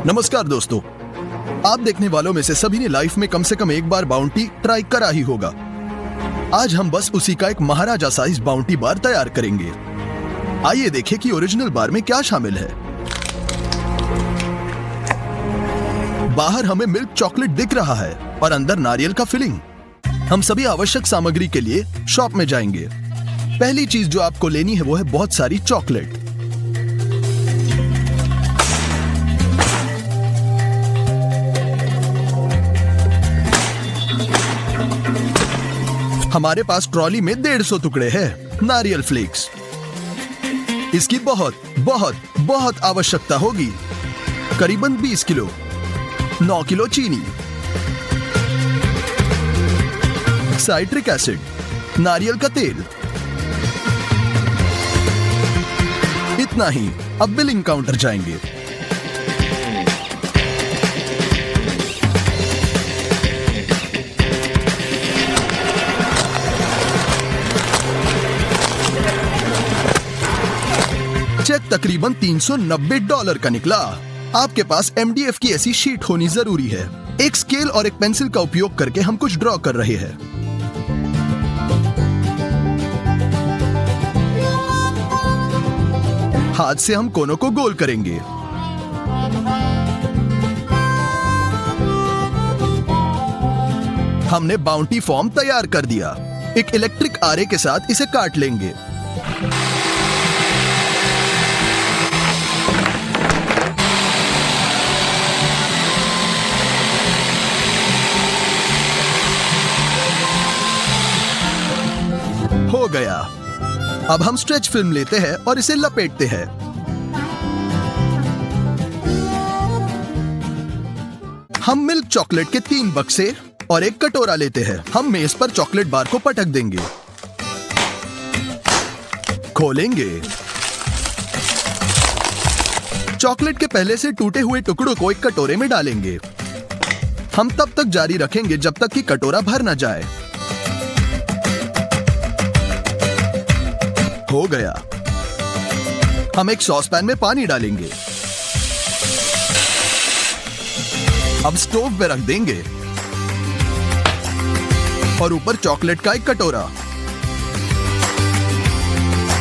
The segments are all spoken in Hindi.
नमस्कार दोस्तों, आप देखने वालों में से सभी ने लाइफ में कम से कम एक बार बाउंटी ट्राई करा ही होगा। आज हम बस उसी का एक महाराजा साइज बाउंटी बार तैयार करेंगे। आइए देखें कि ओरिजिनल बार में क्या शामिल है। बाहर हमें मिल्क चॉकलेट दिख रहा है और अंदर नारियल का फिलिंग। हम सभी आवश्यक सामग्री के लिए शॉप में जाएंगे। पहली चीज जो आपको लेनी है वो है बहुत सारी चॉकलेट। हमारे पास ट्रॉली में 150 टुकड़े हैं नारियल फ्लेक्स। इसकी बहुत बहुत बहुत आवश्यकता होगी। करीबन 20 किलो, 9 किलो चीनी, साइट्रिक एसिड, नारियल का तेल। इतना ही। अब बिलिंग काउंटर जाएंगे। चेक तकरीबन $390 का निकला। आपके पास MDF की ऐसी शीट होनी जरूरी है। एक स्केल और एक पेंसिल का उपयोग करके हम कुछ ड्रॉ कर रहे हैं। हाथ से हम कोनों को गोल करेंगे। हमने बाउंटी फॉर्म तैयार कर दिया। एक इलेक्ट्रिक आरे के साथ इसे काट लेंगे। हो गया। अब हम स्ट्रेच फिल्म लेते हैं और इसे लपेटते हैं। हम मिल्क चॉकलेट के 3 बक्से और एक कटोरा लेते हैं। हम मेज पर चॉकलेट बार को पटक देंगे, खोलेंगे। चॉकलेट के पहले से टूटे हुए टुकड़ों को एक कटोरे में डालेंगे। हम तब तक जारी रखेंगे जब तक कि कटोरा भर न जाए। हो गया। हम एक सॉस पैन में पानी डालेंगे। अब स्टोव पे रख देंगे और ऊपर चॉकलेट का एक कटोरा।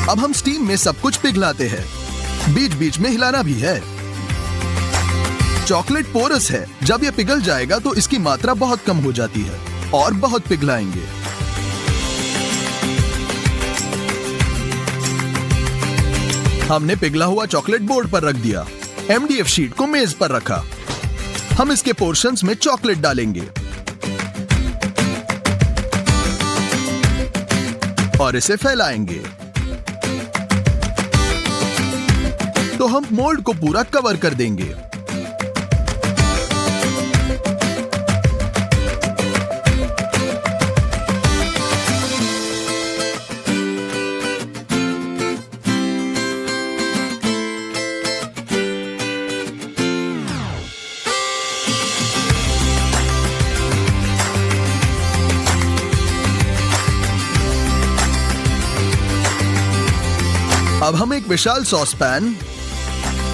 अब हम स्टीम में सब कुछ पिघलाते हैं। बीच बीच में हिलाना भी है। चॉकलेट पोरस है। जब यह पिघल जाएगा तो इसकी मात्रा बहुत कम हो जाती है और बहुत पिघलाएंगे। हमने पिघला हुआ चॉकलेट बोर्ड पर रख दिया। MDF शीट को मेज पर रखा। हम इसके पोर्शंस में चॉकलेट डालेंगे और इसे फैलाएंगे। तो हम मोल्ड को पूरा कवर कर देंगे। अब हम एक विशाल सॉस पैन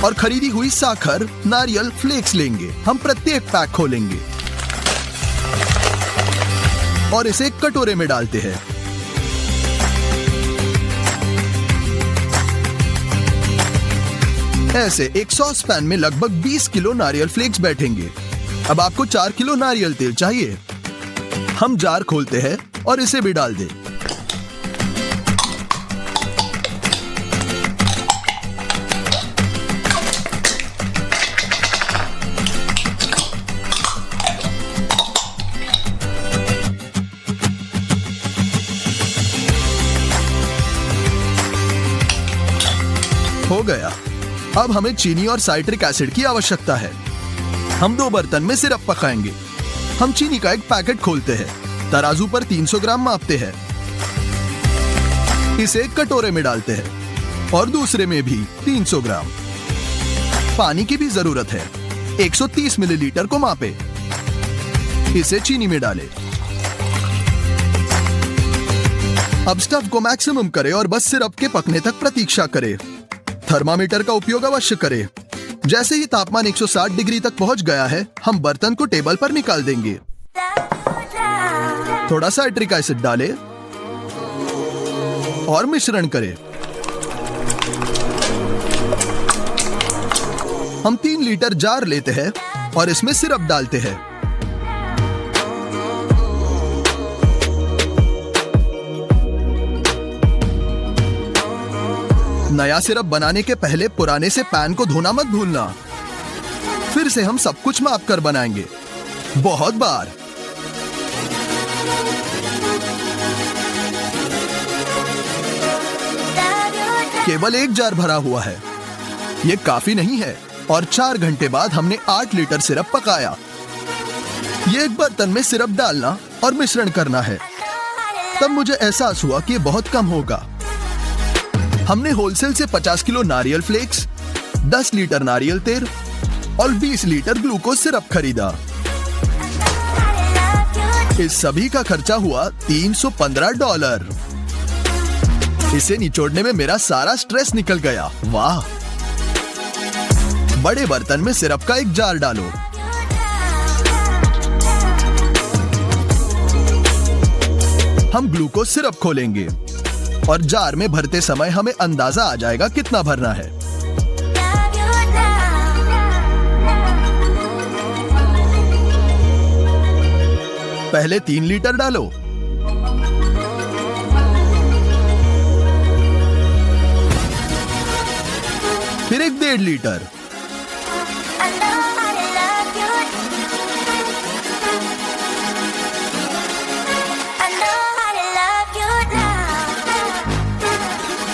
और खरीदी हुई साखर, नारियल फ्लेक्स लेंगे। हम प्रत्येक पैक खोलेंगे और इसे एक कटोरे में डालते हैं। ऐसे एक सॉस पैन में लगभग 20 किलो नारियल फ्लेक्स बैठेंगे। अब आपको 4 किलो नारियल तेल चाहिए। हम जार खोलते हैं और इसे भी डाल दें। हो गया। अब हमें चीनी और साइट्रिक एसिड की आवश्यकता है। हम 2 बर्तन में सिरप पकाएंगे। हम चीनी का एक पैकेट खोलते हैं। तराजू पर 300 ग्राम मापते हैं। इसे एक कटोरे में डालते हैं और दूसरे में भी 300 ग्राम। पानी की भी जरूरत है। 130 मिलीलीटर को मापे। इसे चीनी में डालें। अब स्टफ को मैक्सिमम करें और बस सिरप के पकने तक प्रतीक्षा करें। थर्मामीटर का उपयोग अवश्य करें। जैसे ही तापमान 160 डिग्री तक पहुंच गया है, हम बर्तन को टेबल पर निकाल देंगे। थोड़ा सा सिट्रिक एसिड डालें और मिश्रण करें। हम 3 लीटर जार लेते हैं और इसमें सिरप डालते हैं। नया सिरप बनाने के पहले पुराने से पैन को धोना मत भूलना। फिर से हम सब कुछ माप कर बनाएंगे, बहुत बार। केवल 1 जार भरा हुआ है, ये काफी नहीं है। और 4 घंटे बाद हमने 8 लीटर सिरप पकाया। ये एक बर्तन में सिरप डालना और मिश्रण करना है। तब मुझे एहसास हुआ कि ये बहुत कम होगा। हमने होलसेल से 50 किलो नारियल फ्लेक्स, 10 लीटर नारियल तेल और 20 लीटर ग्लूकोज सिरप खरीदा। इस सभी का खर्चा हुआ $315। इसे निचोड़ने में मेरा सारा स्ट्रेस निकल गया। वाह! बड़े बर्तन में सिरप का एक जार डालो। हम ग्लूकोज सिरप खोलेंगे और जार में भरते समय हमें अंदाजा आ जाएगा कितना भरना है। पहले 3 लीटर डालो, फिर एक 1.5 लीटर,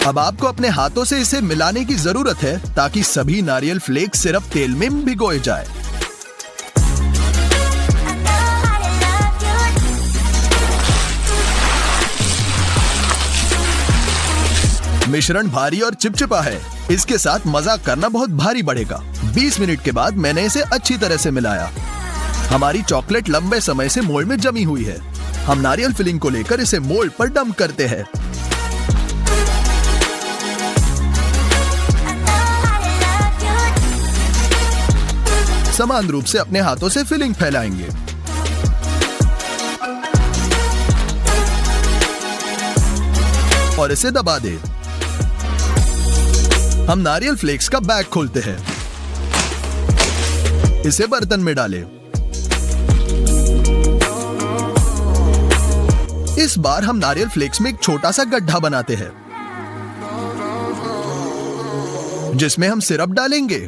अब आपको अपने हाथों से इसे मिलाने की जरूरत है ताकि सभी नारियल फ्लेक्स सिरप तेल में भिगोए जाए। मिश्रण भारी और चिपचिपा है, इसके साथ मजाक करना बहुत भारी बढ़ेगा। 20 मिनट के बाद मैंने इसे अच्छी तरह से मिलाया। हमारी चॉकलेट लंबे समय से मोल्ड में जमी हुई है। हम नारियल फिलिंग को लेकर इसे मोल्ड पर डंप करते हैं। समान रूप से अपने हाथों से फिलिंग फैलाएंगे। और इसे दबा दें। हम नारियल फ्लेक्स का बैग खोलते हैं। इसे बर्तन में डालें। इस बार हम नारियल फ्लेक्स में एक छोटा सा गड्ढा बनाते हैं जिसमें हम सिरप डालेंगे।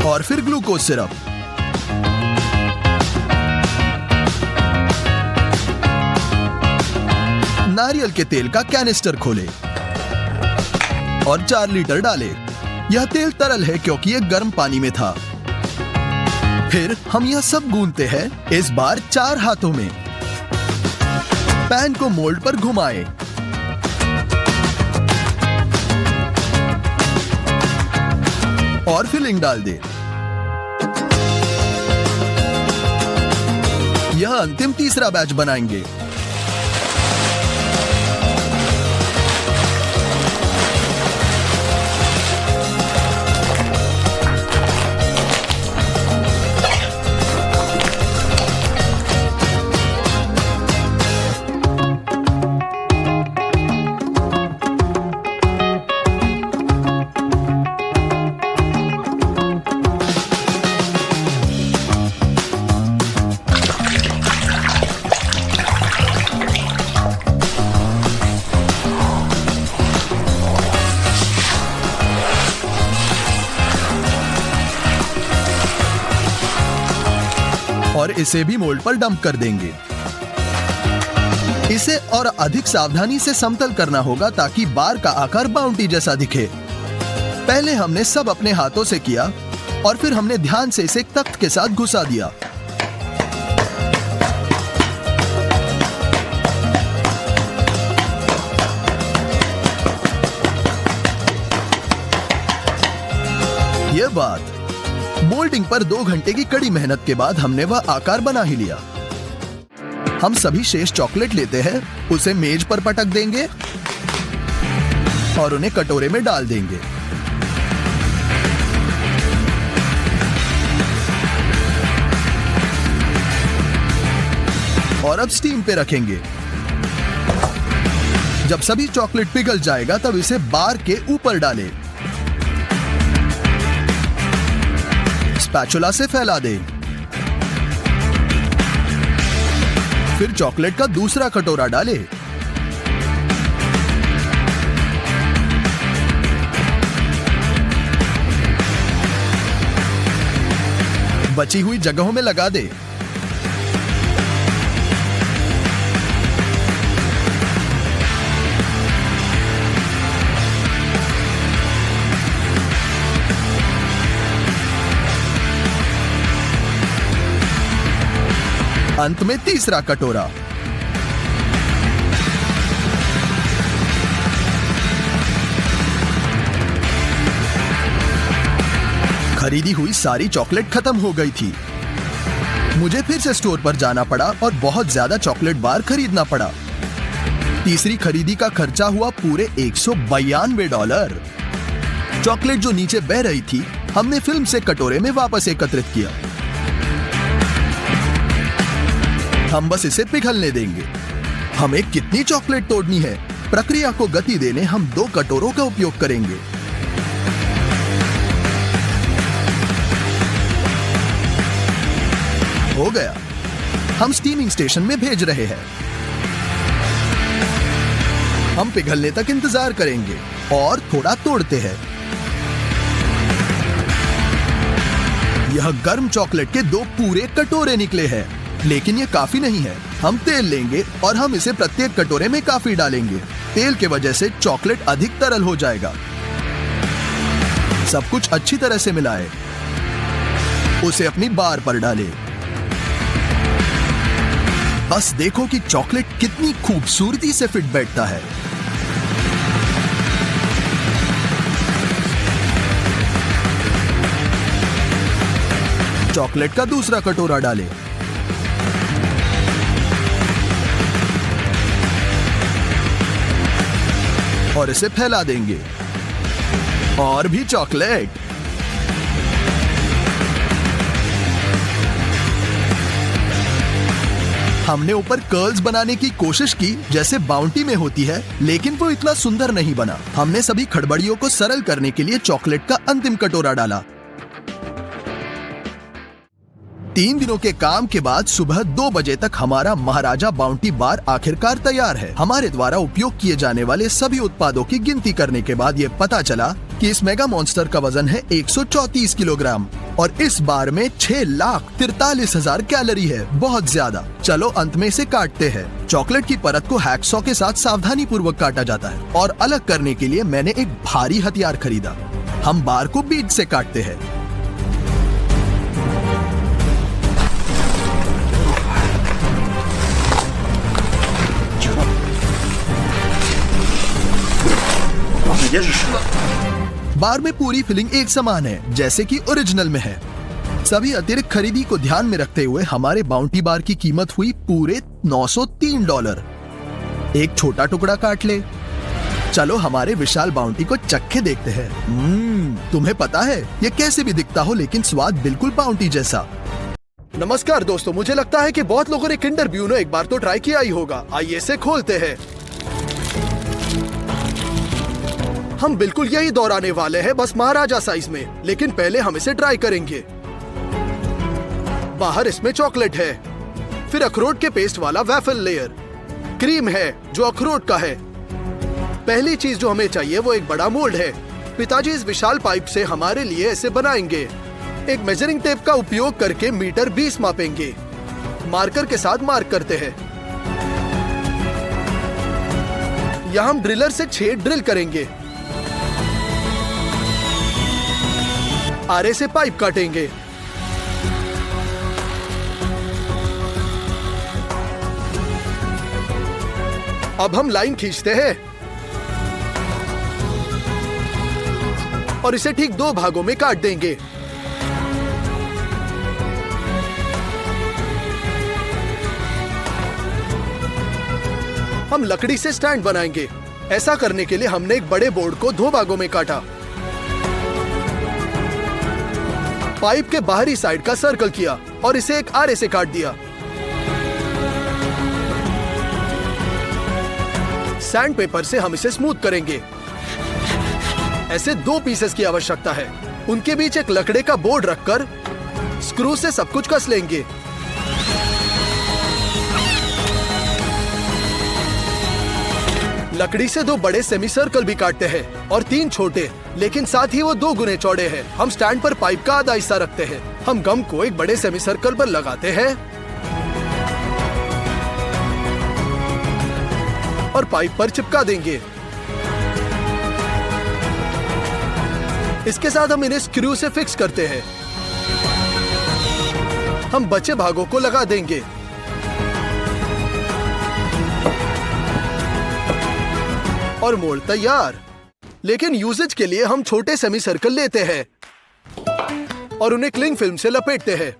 और फिर ग्लूकोज सिरप। नारियल के तेल का कैनिस्टर खोलें और 4 लीटर डालें। यह तेल तरल है क्योंकि यह गर्म पानी में था। फिर हम यह सब गूंथते हैं, इस बार 4 हाथों में। पैन को मोल्ड पर घुमाएं। और फिलिंग डाल दें। यह अंतिम तीसरा बैच बनाएंगे। और इसे भी मोल्ड पर डंप कर देंगे। इसे और अधिक सावधानी से समतल करना होगा ताकि बार का आकार बाउंटी जैसा दिखे। पहले हमने सब अपने हाथों से किया और फिर हमने ध्यान से इसे एक तख्त के साथ घुसा दिया। यह बात मोल्डिंग पर 2 घंटे की कड़ी मेहनत के बाद हमने वह आकार बना ही लिया। हम सभी शेष चॉकलेट लेते हैं, उसे मेज पर पटक देंगे और उन्हें कटोरे में डाल देंगे। और अब स्टीम पे रखेंगे। जब सभी चॉकलेट पिघल जाएगा तब इसे बार के ऊपर डालें। स्पैचुला से फैला दें। फिर चॉकलेट का दूसरा कटोरा डालें। बची हुई जगहों में लगा दें। अंत में तीसरा कटोरा। खरीदी हुई सारी चॉकलेट खत्म हो गई थी। मुझे फिर से स्टोर पर जाना पड़ा और बहुत ज्यादा चॉकलेट बार खरीदना पड़ा। तीसरी खरीदी का खर्चा हुआ पूरे $192। चॉकलेट जो नीचे बह रही थी हमने फिल्म से कटोरे में वापस एकत्रित किया। हम बस इसे पिघलने देंगे। हमें कितनी चॉकलेट तोड़नी है, प्रक्रिया को गति देने हम 2 कटोरों का उपयोग करेंगे। हो गया। हम स्टीमिंग स्टेशन में भेज रहे हैं। हम पिघलने तक इंतजार करेंगे और थोड़ा तोड़ते हैं। यह गर्म चॉकलेट के 2 पूरे कटोरे निकले हैं, लेकिन यह काफी नहीं है। हम तेल लेंगे और हम इसे प्रत्येक कटोरे में काफी डालेंगे। तेल के वजह से चॉकलेट अधिक तरल हो जाएगा। सब कुछ अच्छी तरह से मिलाएं। उसे अपनी बार पर डालें। बस देखो कि चॉकलेट कितनी खूबसूरती से फिट बैठता है। चॉकलेट का दूसरा कटोरा डालें। और इसे फैला देंगे। और भी चॉकलेट। हमने ऊपर कर्ल्स बनाने की कोशिश की जैसे बाउंटी में होती है, लेकिन वो इतना सुंदर नहीं बना। हमने सभी खड़बड़ियों को सरल करने के लिए चॉकलेट का अंतिम कटोरा डाला। 3 दिनों के काम के बाद सुबह 2 बजे तक हमारा महाराजा बाउंटी बार आखिरकार तैयार है। हमारे द्वारा उपयोग किए जाने वाले सभी उत्पादों की गिनती करने के बाद ये पता चला कि इस मेगा मॉन्स्टर का वजन है 134 किलोग्राम और इस बार में 6,43,000 कैलोरी है। बहुत ज्यादा। चलो अंत में इसे काटते हैं। चॉकलेट की परत को हैक्सॉ के साथ सावधानी पूर्वक काटा जाता है और अलग करने के लिए मैंने एक भारी हथियार खरीदा। हम बार को बीच से काटते हैं। बार में पूरी फिलिंग एक समान है जैसे कि ओरिजिनल में है। सभी अतिरिक्त खरीदी को ध्यान में रखते हुए हमारे बाउंटी बार की कीमत हुई पूरे $903। एक छोटा टुकड़ा काट ले। चलो हमारे विशाल बाउंटी को चखे देखते हैं। तुम्हें पता है ये कैसे भी दिखता हो, लेकिन स्वाद बिल्कुल बाउंटी जैसा। नमस्कार दोस्तों, मुझे लगता है कि बहुत लोगों ने किंडर ब्यूनो एक बार तो ट्राई किया ही होगा। आइए इसे खोलते हैं। हम बिल्कुल यही दोहराने वाले हैं, बस महाराजा साइज में। लेकिन पहले हम इसे ट्राई करेंगे। बाहर इसमें चॉकलेट है, फिर अखरोट के पेस्ट वाला वैफल लेयर, क्रीम है जो अखरोट का है। पहली चीज जो हमें चाहिए वो एक बड़ा मोल्ड है। पिताजी इस विशाल पाइप से हमारे लिए ऐसे बनाएंगे। एक मेजरिंग टेप का उपयोग करके मीटर 20 मापेंगे। मार्कर के साथ मार्क करते हैं। यहां हम ड्रिलर से 6 ड्रिल करेंगे। आरे से पाइप काटेंगे। अब हम लाइन खींचते हैं और इसे ठीक 2 भागों में काट देंगे। हम लकड़ी से स्टैंड बनाएंगे। ऐसा करने के लिए हमने एक बड़े बोर्ड को 2 भागों में काटा। पाइप के बाहरी साइड का सर्कल किया और इसे एक आरे से काट दिया। सैंड पेपर से हम इसे स्मूथ करेंगे। ऐसे 2 पीसेस की आवश्यकता है। उनके बीच एक लकड़े का बोर्ड रखकर स्क्रू से सब कुछ कस लेंगे। लकड़ी से 2 बड़े सेमी सर्कल भी काटते हैं और 3 छोटे, लेकिन साथ ही वो 2 गुने चौड़े हैं। हम स्टैंड पर पाइप का आधा हिस्सा रखते हैं। हम गम को एक बड़े सेमी सर्कल पर लगाते हैं और पाइप पर चिपका देंगे। इसके साथ हम इन्हें स्क्रू से फिक्स करते हैं। हम बचे भागों को लगा देंगे। और मोल्ड तैयार। लेकिन यूजेज के लिए हम छोटे सेमी सर्कल लेते हैं और उन्हें क्लिंग फिल्म से लपेटते हैं।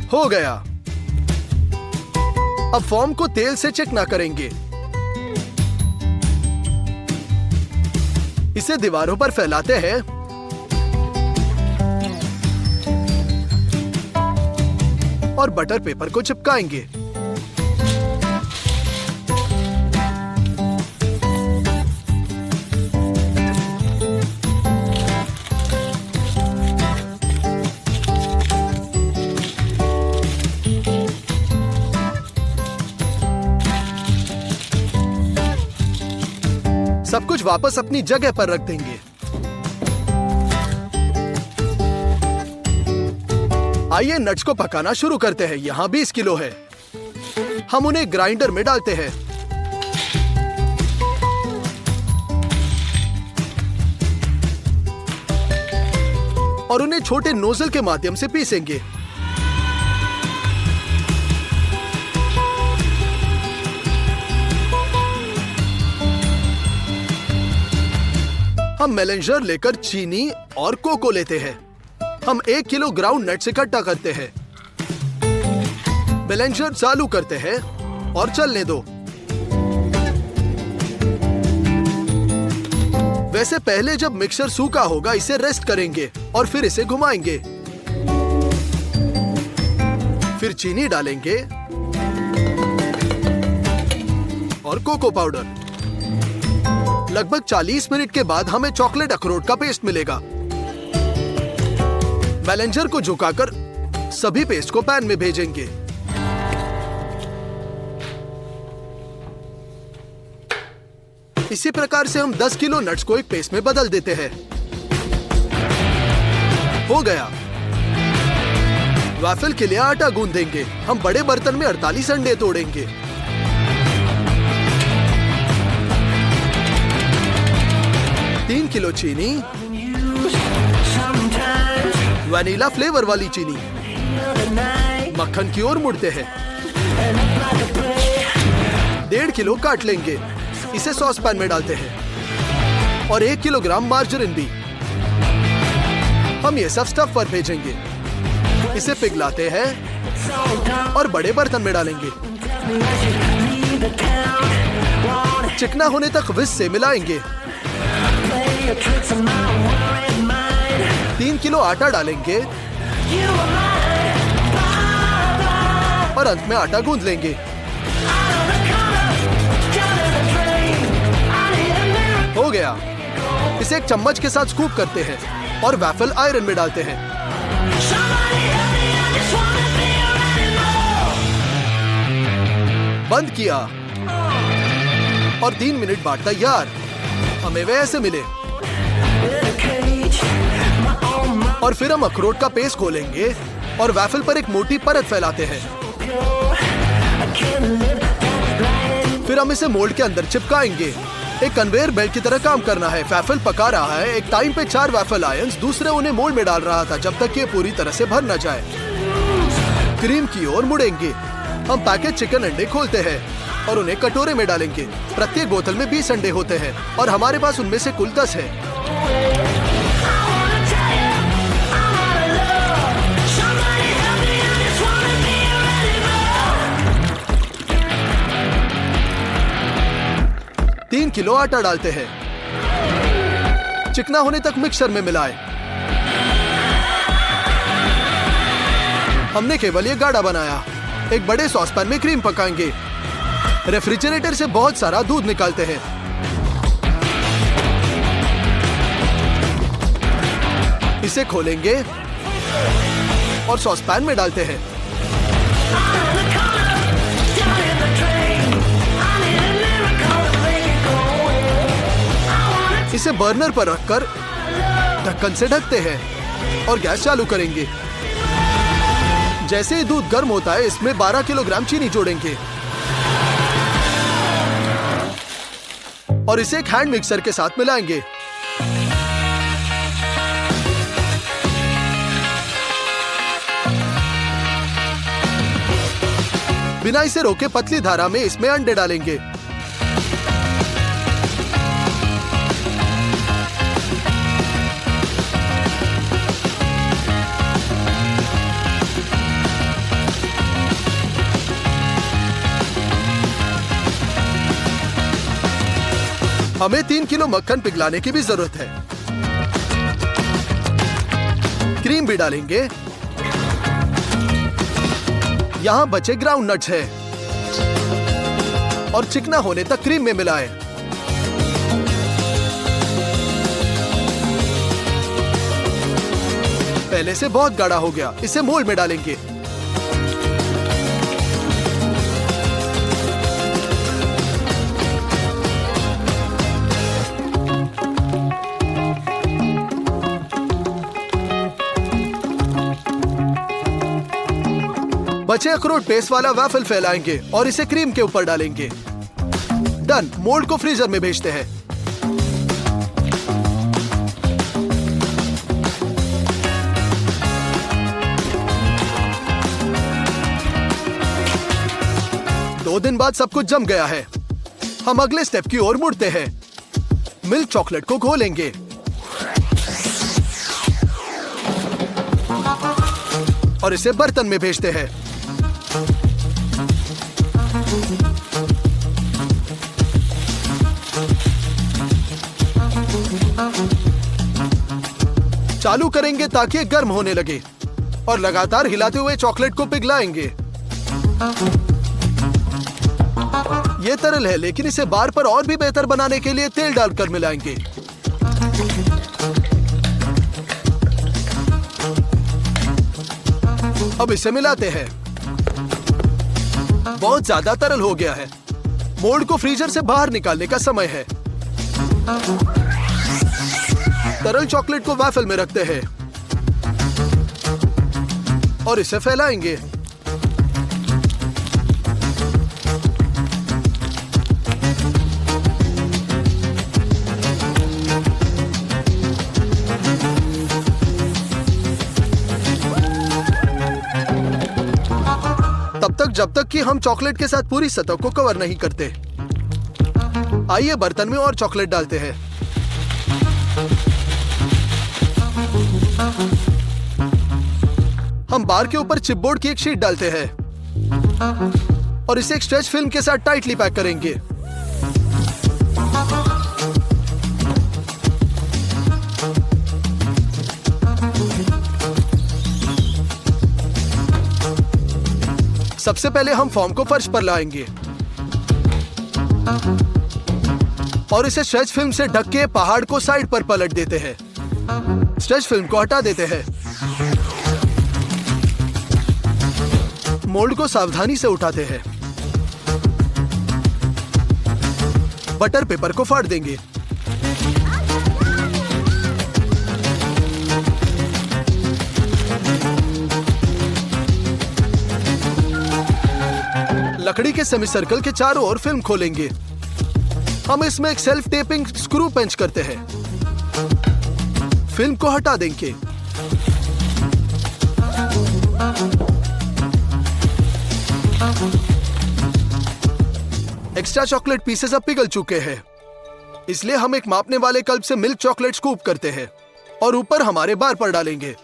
हो गया। अब फॉर्म को तेल से चिकना करेंगे। इसे दीवारों पर फैलाते हैं और बटर पेपर को चिपकाएंगे। सब कुछ वापस अपनी जगह पर रख देंगे। आइए नट्स को पकाना शुरू करते हैं। यहाँ 20 किलो है। हम उन्हें ग्राइंडर में डालते हैं। और उन्हें छोटे नोजल के माध्यम से पीसेंगे। हम मेलेंजर लेकर चीनी और कोको लेते हैं। हम 1 किलो ग्राउंड नट्स इकट्ठा करते हैं। मेलेंजर चालू करते हैं और चलने दो। वैसे पहले जब मिक्सर सूखा होगा इसे रेस्ट करेंगे और फिर इसे घुमाएंगे। फिर चीनी डालेंगे और कोको पाउडर। लगभग 40 मिनट के बाद हमें चॉकलेट अखरोट का पेस्ट मिलेगा। मेलेंजर को झुकाकर सभी पेस्ट को पैन में भेजेंगे। इसी प्रकार से हम 10 किलो नट्स को एक पेस्ट में बदल देते हैं। हो गया। वैफल के लिए आटा गूंदेंगे। हम बड़े बर्तन में 48 अंडे तोड़ेंगे। तीन किलो चीनी, वनीला फ्लेवर वाली चीनी। मक्खन की ओर मुड़ते हैं। 1.5 किलो काट लेंगे। इसे सॉस पैन में डालते हैं और 1 किलोग्राम मार्जरीन भी। हम ये सब स्टफ पर भेजेंगे। इसे पिघलाते हैं और बड़े बर्तन में डालेंगे। चिकना होने तक विस्क से मिलाएंगे। 3 किलो आटा डालेंगे और अंत में आटा गूंद लेंगे। हो गया। इसे एक चम्मच के साथ स्कूप करते हैं और वैफल आयरन में डालते हैं। बंद किया और 3 मिनट बाद तैयार। हमें वे ऐसे मिले। और फिर हम अखरोट का पेस्ट खोलेंगे और वैफल पर एक मोटी परत फैलाते हैं। फिर हम इसे मोल्ड के अंदर चिपकाएंगे। एक कन्वेयर बेल्ट की तरह काम करना है। वैफल पका रहा है। एक टाइम पे 4 वैफल आयंस दूसरे उन्हें मोल्ड में डाल रहा था जब तक कि ये पूरी तरह से भर न जाए। क्रीम की ओर मुड़ेंगे। हम पैकेज चिकन अंडे खोलते हैं और उन्हें कटोरे में डालेंगे। प्रत्येक बोतल में 20 अंडे होते हैं और हमारे पास उनमें से कुल 10 है। किलो आटा डालते हैं। चिकना होने तक मिक्सर में मिलाएं। हमने केवल ये गाढ़ा बनाया। एक बड़े सॉसपैन में क्रीम पकाएंगे। रेफ्रिजरेटर से बहुत सारा दूध निकालते हैं। इसे खोलेंगे और सॉसपैन में डालते हैं। इसे बर्नर पर रखकर ढक्कन से ढकते हैं और गैस चालू करेंगे। जैसे ही दूध गर्म होता है, इसमें 12 किलोग्राम चीनी जोड़ेंगे और इसे एक हैंड मिक्सर के साथ मिलाएंगे। बिना इसे रोके पतली धारा में इसमें अंडे डालेंगे। हमें 3 किलो मक्खन पिघलाने की भी जरूरत है। क्रीम भी डालेंगे। यहां बचे ग्राउंड नट्स है और चिकना होने तक क्रीम में मिलाएं। पहले से बहुत गाढ़ा हो गया। इसे मोल्ड में डालेंगे। बचे अखरोट पेस्ट वाला वैफल फैलाएंगे और इसे क्रीम के ऊपर डालेंगे। डन। मोल्ड को फ्रीजर में भेजते हैं। दो दिन बाद सब कुछ जम गया है। हम अगले स्टेप की ओर मुड़ते हैं। मिल्क चॉकलेट को घोलेंगे। और इसे बर्तन में भेजते हैं। चालू करेंगे ताकि गर्म होने लगे और लगातार हिलाते हुए चॉकलेट को पिघलाएंगे। यह तरल है, लेकिन इसे बार पर और भी बेहतर बनाने के लिए तेल डालकर मिलाएंगे। अब इसे मिलाते हैं। बहुत ज्यादा तरल हो गया है। मोल्ड को फ्रीजर से बाहर निकालने का समय है। तरल चॉकलेट को वैफल में रखते हैं और इसे फैलाएंगे। तब तक जब तक कि हम चॉकलेट के साथ पूरी सतह को कवर नहीं करते। आइए बर्तन में और चॉकलेट डालते हैं। हम बार के ऊपर चिपबोर्ड की एक शीट डालते हैं और इसे एक स्ट्रेच फिल्म के साथ टाइटली पैक करेंगे। सबसे पहले हम फॉर्म को फर्श पर लाएंगे और इसे स्ट्रेच फिल्म से ढक के पहाड़ को साइड पर पलट देते हैं। स्ट्रेच फिल्म को हटा देते हैं। मोल्ड को सावधानी से उठाते हैं। बटर पेपर को फाड़ देंगे। लकड़ी के सेमी सर्कल के चारों ओर फिल्म खोलेंगे। हम इसमें एक सेल्फ टेपिंग स्क्रू पेंच करते हैं। फिल्म को हटा देंगे। एक्स्ट्रा चॉकलेट पीसेस अब पिघल चुके हैं, इसलिए हम एक मापने वाले कल्प से मिल्क चॉकलेट स्कूप करते हैं और ऊपर हमारे बार पर डालेंगे।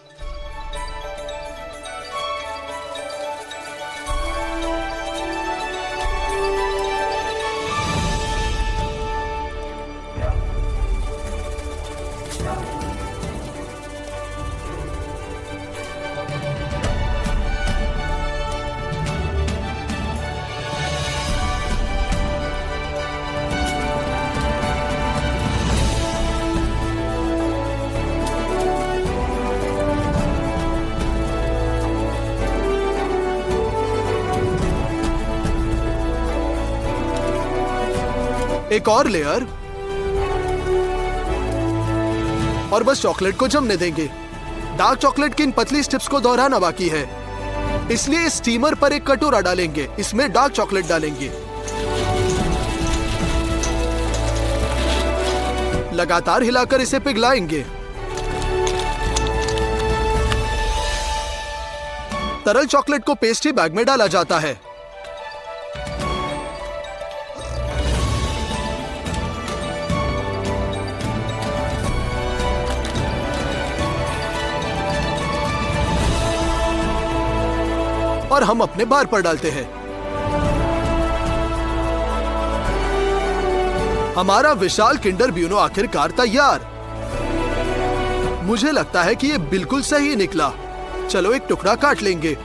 एक और लेयर और बस चॉकलेट को जमने देंगे। डार्क चॉकलेट की इन पतली स्ट्रिप्स को दोहराना बाकी है, इसलिए इस स्टीमर पर एक कटोरा डालेंगे, इसमें डार्क चॉकलेट डालेंगे, लगातार हिलाकर इसे पिघलाएंगे। तरल चॉकलेट को पेस्ट्री बैग में डाला जाता है। और हम अपने बार पर डालते हैं। हमारा विशाल किंडर ब्यूनो आखिरकार तैयार। मुझे लगता है कि ये बिल्कुल सही निकला। चलो एक टुकड़ा काट लेंगे।